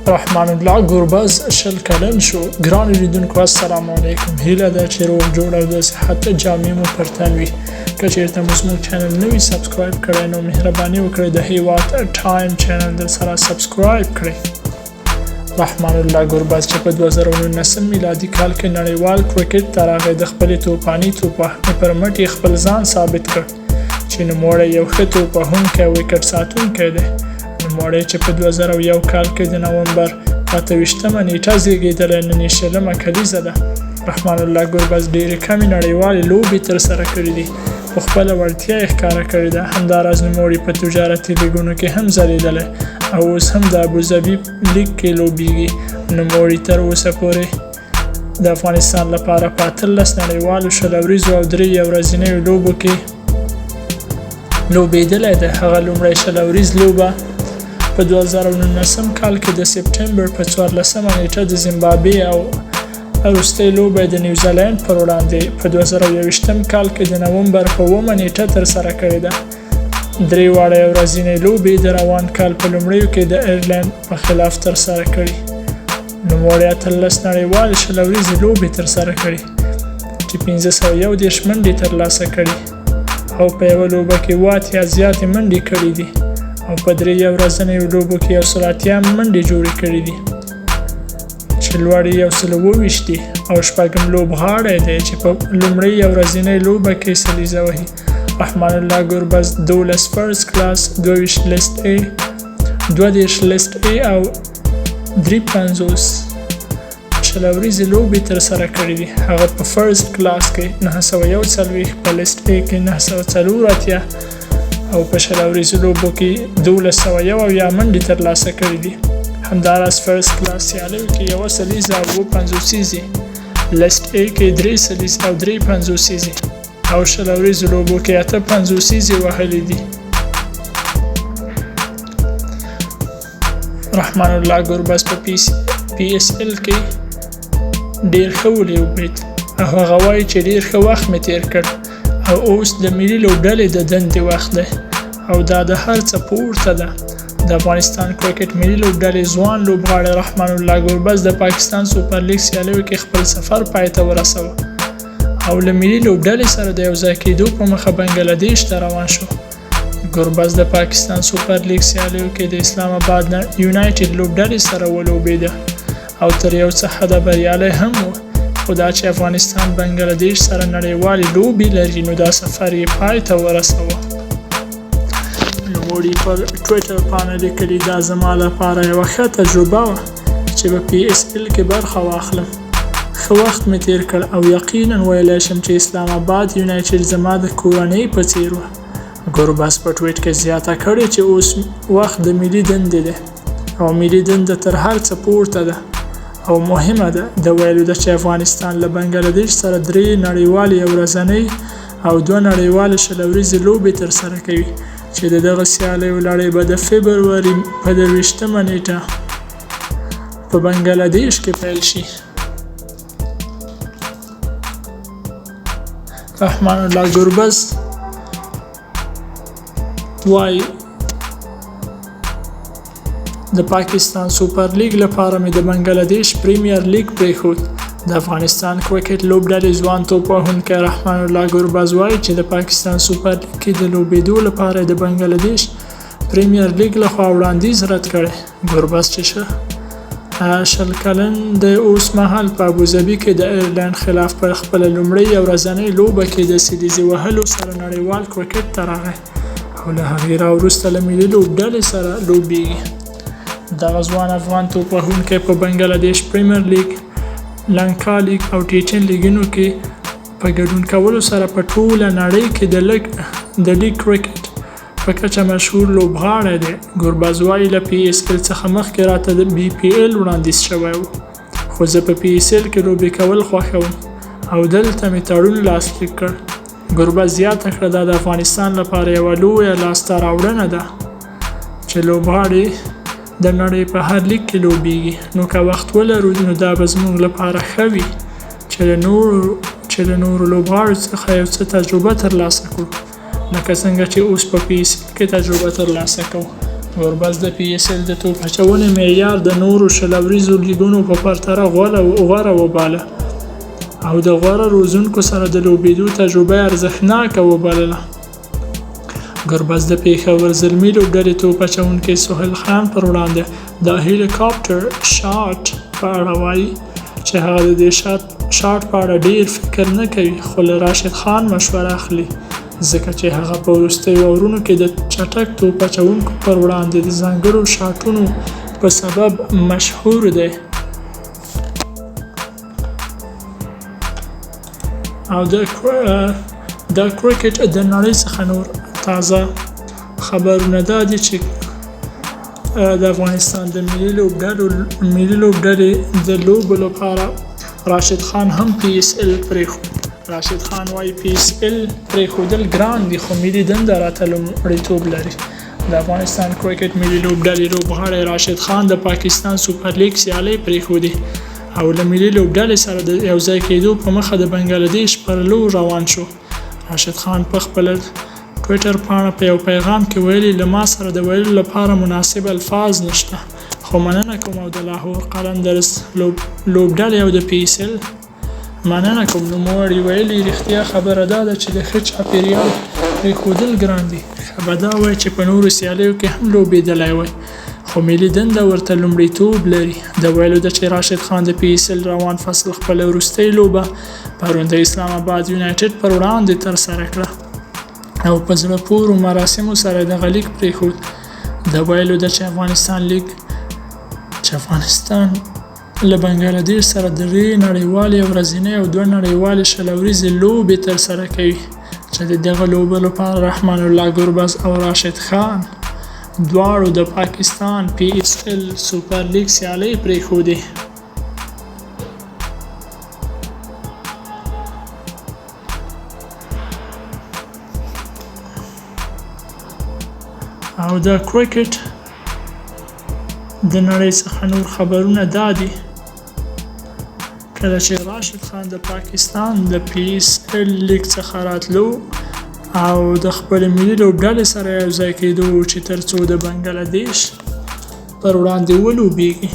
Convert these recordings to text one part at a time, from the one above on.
رحمان الله ګوربز 20 کلن شو. ګرانو لیدونکو السلام علیکم. هیله ده چې روغ جوړ او د صحت جامې مو پر تن وي. که چېرته مو زموږ چینل نه وي سبسکرایب کړی نو مهرباني وکړئ د هیواد ټایم چینل درسره سبسکرایب کړئ. رحمان الله ګوربز چې په 2019 میلادي کال کې نړیوال کرکټ ته راغی د خپلې توپاني توپوهنې پر مټ یې خپل ځان ثابت کړ چې نوموړی یو ښه توپوهونکی او وکټ ساتونکی دی. نوموړی چې په 2001 کال کې د نومبر 28مه نیټه زیږېدلی نن یې 20مه کلیزه ده. رحمان الله ګوربز ډېرې کمې نړیوالې لوبې ترسره کړي دي خو خپله وړتیا یې ښکاره کړې ده. همداراز نوموړی په تجارتي لیګونو کې هم ځلېدلی او اوس هم د ابوظبي لیګ کې لوبیږي. نوموړی تر اوسه پورې د افغانستان لپاره په 18 نړیوالو 20 ورځو او 3 ورځنیو لوبو کې لوبېدلی دی. هغه لومړی 20 ورځ لوبه په 2019 کال کې د سپټمبر په 14مه نیټه د زیمبابوې او وروستۍ لوبه د نیوزیلند پر وړاندې په 2021 کال کې د نومبر په 9مه نیټه ترسره کړې ده. درې واړه ورځنۍ لوبې د روان کال په لومړیو کې د ایرلند په خلاف ترسره کړي. نوموړی 18 نړیوالې 20 ورځې لوبې ترسره کړي چې 511 منډې ترلاسه کړي او په یوه لوبه کې 7 یا زیاتې منډې کړي دي او په 3 ورځنیو لوبو کې 180 منډې جوړې کړي دي چې لوړ یې 124 دي او شپږم لوبغاړی دی چې په لومړۍ ورځنۍ لوبه کې سلیزه وهي. رحمان الله ګوربز 12 فرست کلاس 22 لیست A 22 لیست A او 53 ورځې لوبې ترسره کړي دي. هغه په فرست کلاس کې 941 په لیست A کې 984 او په 20 ورځې لوبو کې 1201 منډې ترلاسه کړي دي. همداراز فرست کلاس سیالیو کې 1 سلیزه او 50 لیست A کې 3 سلیزه او 350 او 20 ورځې لوبو کې 850 وهلي دي. رحمان الله ګوربز په PSL کې ډېر ښه ولوبېد او هغه وایي چې ډېر ښه وخت مې تېر کړ او اوس د ملي لوبډلې د دندې وخت دی او دا د هر څه پورته ده. د افغانستان کرکټ ملي لوبډلې ځوان لوبغاړی رحمان الله ګوربز د پاکستان سوپر لیګ سیالیو کې خپل سفر پای ته ورسوه او له ملي لوبډلې سره د یوځای کېدو په مخه بنګلادیش ته روان شو. ګوربز د پاکستان سوپر لیګ سیالیو کې د اسلام آباد یونایټډ لوبډلې سره ولوبېده او تر یو څه حده بریالی هم و. خو دا چې افغانستان بنګلادیش سره نړیوالې لوبې لري نو دا سفر یې پای ته ورسوه. نوموړي پر ټویټر باندې لیکلي دا زما لپاره یوه ښه تجربه وه چې په PSL کې برخه واخلم. ښه وخت مې تېر کړ او یقینا ویلی شم چې اسلام آباد یونایټډ زما د کورنۍ په څېر وه. ګوربز په ټویټ کې زیاته کړې چې اوس وخت د ملي دندې دی او ملي دنده تر هر څه پورته ده او مهمه ده. د ویلو ده چې افغانستان له بنګلادیش سره 3 نړیوالې ورځنۍ او 2 نړیوالې 20 ورځې لوبې ترسره کوي چې د دغه سیالیو لړۍ به د فبروري په 23مه نیټه په بنګلادیش کې پیل شي. رحمان الله ګوربز وایي د پاکستان سوپر لیګ لپاره مې د بنګلادیش پریمیر لیګ پرېښود. د افغانستان کرکټ لوبډلې ځوان توپوهونکی رحمان الله ګوربز وایي چې د پاکستان سوپر لیګ کې د لوبېدو لپاره د بنګلادیش پریمیر لیګ لخوا وړاندیز رد کړی. ګوربز چې 20 کلن د اوس مهال په ابوظبي کې د ایرلند خلاف په خپله لومړۍ ورځنۍ لوبه کې د سلیزې وهلو سره نړیوال کرکټ ته راغی او له هغې راوروسته له ملي لوبډلې سره لوبیږي. دغه ځوان افغان توپوهونکی په بنګلادیش پریمیر لیګ، لنکا لیګ او T10 لیګونو کې په ګډون کولو سره په ټوله نړۍ کې د لیګ کرکټ په کچه مشهور لوبغاړی دی. ګوربز وایي له PSL څخه مخکې راته د BPL وړاندیز شوی و خو زه په PSL کې لوبې کول خوښوم او دلته مې تړون لاسلیک کړ. ګوربز زیاته کړه دا د افغانستان لپاره یوه لویه لاسته راوړنه ده چې لوبغاړي د نړۍ په هر لیګ کې لوبیږي. نو که وخت ولرو نو دا به زموږ لپاره ښه وي چې له نورو لوبغاړو څخه یو څه تجربه ترلاسه کړو لکه څنګه چې اوس په PSL کې تجربه ترلاسه کوو. ګوربز د PSL د توپ اچونې معیار د نورو شل اوریزو لیګونو په پرتله غوره وباله او د غوره روزونکو سره د لوبېدو تجربه ارزښتناکه وبلله. ګوربز د پېښور زلمي لوبډلې توپ اچوونکی سهیل خان پر وړاندې د هلیکاپټر شاټ په اړه وایي چې هغه د دې شاټ په اړه ډیر فکر نه کوي، خو له راشد خان مشوره اخلي ځکه چې هغه په وروستیو اورونو کې د چټک توپ اچوونکو پر وړاندې د ځانګړو شاټونو په سبب مشهور دی. او د کرکټ د نړۍ څخه نور تازه خبرونه دا دي چې د افغانستان د ملي لوبډلې د لوبو لپاره راشد خان هم PSL پرېښود. راشد خان وايي PSL پرېښودل ګران دي، خو ملي دنده راته لومړیتوب لري. د افغانستان کرکټ ملي لوبډلې لوبغاړی راشد خان د پاکستان سوپر لیګ سیالۍ پرېښودې او له ملي لوبډلې سره د یوځای کېدو په مخه د بنګلادیش پر لور روان شو. راشد خان په خپل ټویټر پاڼه په یو پیغام کې ویلي له ما سره د ویلو لپاره مناسب الفاظ نشته، خو مننه کوم او د لاهور قلندرز لوبډلې او د PSL مننه کوم. نوموړي ویلي رښتیا خبره دا ده چې د ښه چاپېریال پرېښودل ګران دي. ښه به دا وای چې په نورو سیالیو کې هم لوبېدلی وای، خو ملي دنده ورته لومړیتوب لري. د ویلو ده چې راشد خان د PSL روان فصل خپله وروستۍ لوبه پرون د اسلام آباد یونایټډ پر وړاندې ترسره کړه او په زړه پورو مراسمو سره دغه لیګ پرېښود. د ویلو ده چې افغانستان له بنګلادیش سره درې نړیوالې ورځنۍ او 2 نړیوالې شل اوریزې لوبې ترسره کوي چې د دغه لوبو لپاره رحمان الله ګوربز او راشد خان دواړو د پاکستان PSL سوپر لیګ سیالۍ پرېښودې. او د کرکټ د نړۍ څخه نور خبرونه دا دي کله چې راشد خان د پاکستان د PSL لیګ څخه راتلو او د خپل ملي لوبډلې سره یوځای کېدو چې ترڅو د بنګلادیش پر وړاندې ولوبېږي،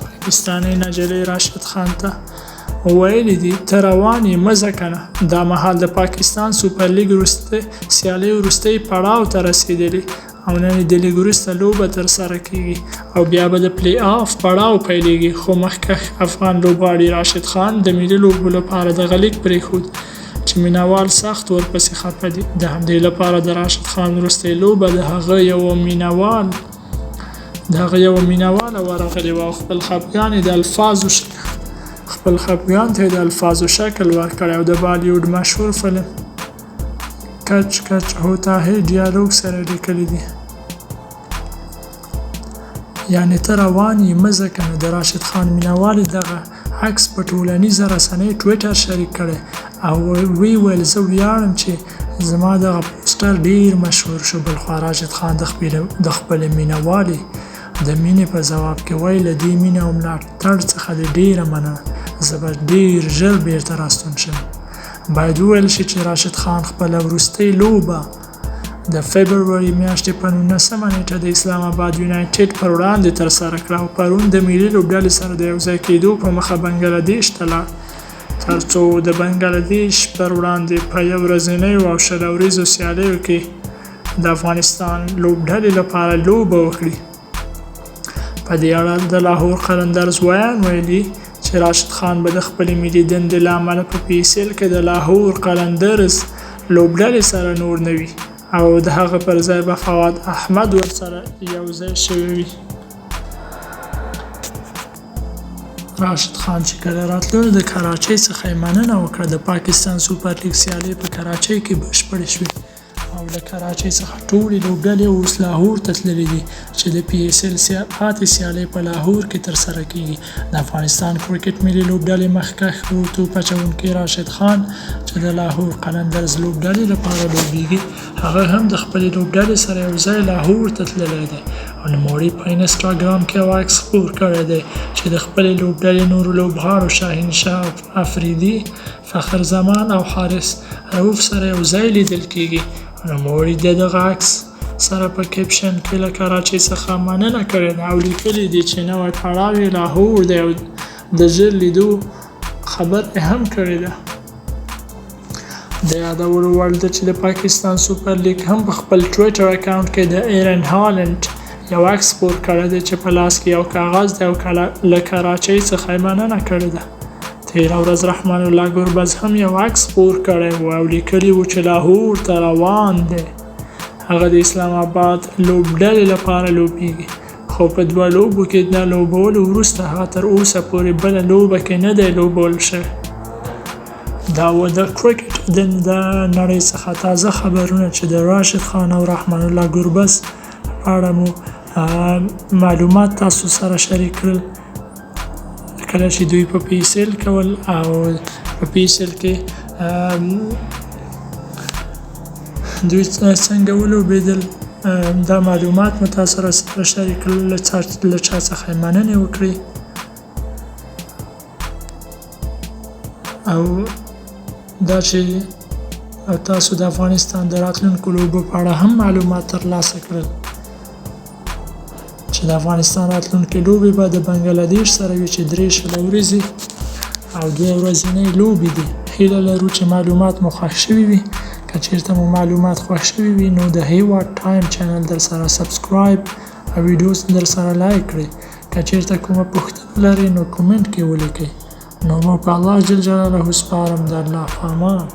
پاکستاني نجلۍ راشد خان ته ویلي دي ته روان یې مه ځه کنه، دا مهال د پاکستان سوپر لیګ سیالۍ وروستۍ پړاو ته رسېدلې او نن د لیګ وروسته لوبه ترسره کېږي او بیا به د پلی آف پړاو پیلېږي. خو مخکښ افغان لوبغاړي راشد خان د ملي لوبو لپاره دغه لیګ پرېښود چې مینوال سخت ورپسې خفه دي. د همدې لپاره د راشد خان وروستۍ لوبه د هغه یوه مینواله ورغلې وه او خپل خفګان ته د الفاظو شکل ورکړی او د بالیوډ مشهور فلم کچ کچ ہوتا ہے ډیالوګ سره لیکلی دی، یعنی ته روان یې مه ځه کنه. د راشد خان مینوالې دغه عکس په ټولنیزه رسنۍ ټویټر شریک کړی او ویل زه ویاړم چې زما دغه پوسټر ډیر مشهور شو. بلخوا راشد خان د خپلې مینوالې د مینې په ځواب کې وایي له دې مینې او ملاتړ څخه دې ډیره مننه، زه به ډیر ژر بیرته راستون شم. باید وویل شي چې راشد خان خپله وروستۍ لوبه د فبروري میاشتې په 19مه نیټه د اسلام آباد یونایټډ پر وړاندې ترسره کړه او پرون د ملي لوبډلې سره د یوځای کېدو په مخه بنګلادیش ته لاړ ترڅو د بنګلادیش پر وړاندې په یو ورځنیو او شل اوریزو سیالیو کې د افغانستان لوبډلې لپاره لوبه وکړي. په دې اړه د لاهور قلندرز ویان ویلي چې راشد خان به د خپلې ملي دندې له امله په PSL کې د لاهور قلندرز لوبډلې سره نور نه وي او د هغه پر ځای به فواد احمد ورسره یوځای شوی وي. راشد خان چې کله راتلو د کراچۍ څخه یې مننه وکړه. د پاکستان سوپر لیګ سیالۍ په کراچۍ کې بشپړې شوې او له کراچۍ څخه ټولې لوبډلې اوس لاهور ته تللې دي چې د PSL پاتې سیالۍ په لاهور کې ترسره کېږي. د افغانستان کرکټ ملي لوبډلې مخکښ توپ اچوونکی راشد خان چې د لاهور قلندرز لوبډلې لپاره لوبېږي، هغه هم د خپلې لوبډلې سره یوځای لاهور ته تللی دی او نوموړي په انسټاګرام کې یو عکس خپور کړی دی چې د خپلې لوبډلې نورو لوبغاړو شاهین شاه افریدي، فخر زمان او حارث رؤف سره یوځای لیدل کېږي. نوموړي د دغه عکس سره په کیپشن کې له کراچۍ څخه مننه کړې ده او لیکلي دي چې نوی پړاو یې لاهور دی او د ژر لیدو خبر هم کړې ده. د یادولو وړ ده چې د پاکستان سوپر لیګ هم په خپل ټویټر اکاونټ کې د ایرن هالند یو عکس خپور کړی دی چې په لاس کې یو کاغذ دی او له کراچۍ څخه یې مننه کړې ده. تېره ورځ رحمان الله ګربز هم یو عکس خپور کړی و او لیکلي و چې لاهور ته روان دی. هغه د اسلام آباد لوبډلې لپاره لوبیږي خو په 2 لوبو کې د لوبولو وروسته هغه تر اوسه پورې بله لوبه کې نه دی لوبول شوی. دا و د کرکټ د نړۍ څخه تازه خبرونه چې د راشد خان او رحمان الله ګربز په اړه مو معلومات تاسو سره شریک کړل کله چې دوی په PSL کول او په PSL کې دوی څنګه ولوبېدل دا معلومات مو تاسو سره شریک کړل. له چا څخه مننې وکړئ او دا چې تاسو د افغانستان د راتلونکو لوبو په اړه هم معلومات ترلاسه کړل چې د افغانستان راتلونکې لوبې به د بنګلادیش سره وي چې 3 ورځې او 2 ورځنۍ لوبې دي. هیله لرو چې معلومات مو خوښ شوي وي. که چیرته مو معلومات خوښ شوي وي نو د هیواد ټایم چینل در سره سبسکرایب او ویډیوز در سره لایک کړئ. که چیرته کومه پوښتنه لرئ نو کومنټ کې ولیکئ. نو مو په الله جل جلاله سپارم. د الله په امان.